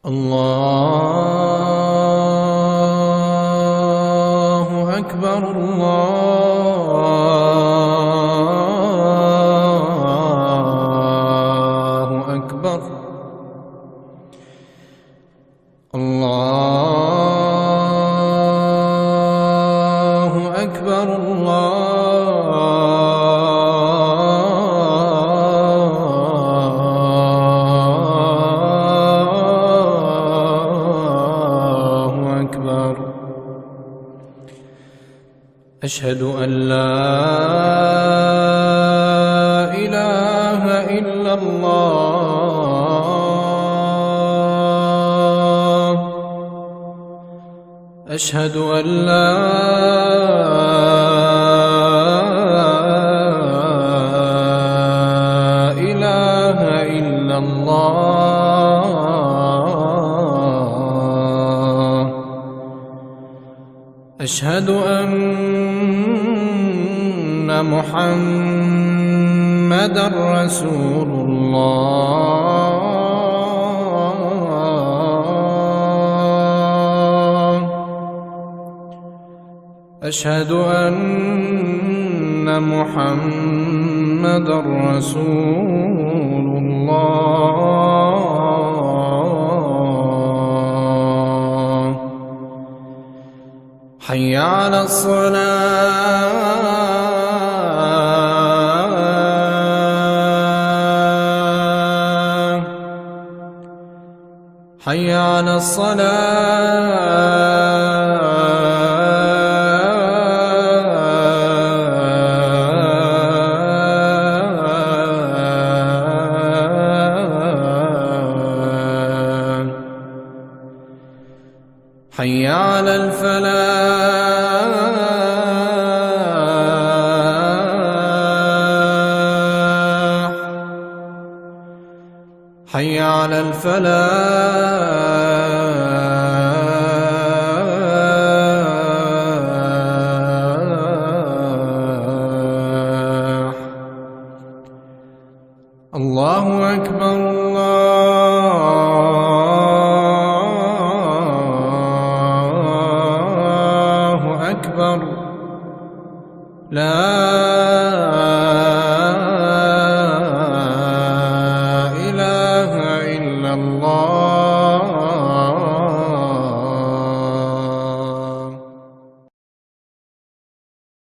الله أكبر الله أكبر الله أكبر الله أكبر. أشهد أن لا إله إلا الله. أشهد أن لا إله إلا الله. أشهد أن محمدًا رسول الله. أشهد أن محمدًا رسول الله. حي على الصلاة. حي على الصلاة. حي على الفلاح. حي على الفلاح. الله أكبر الله أكبر. لا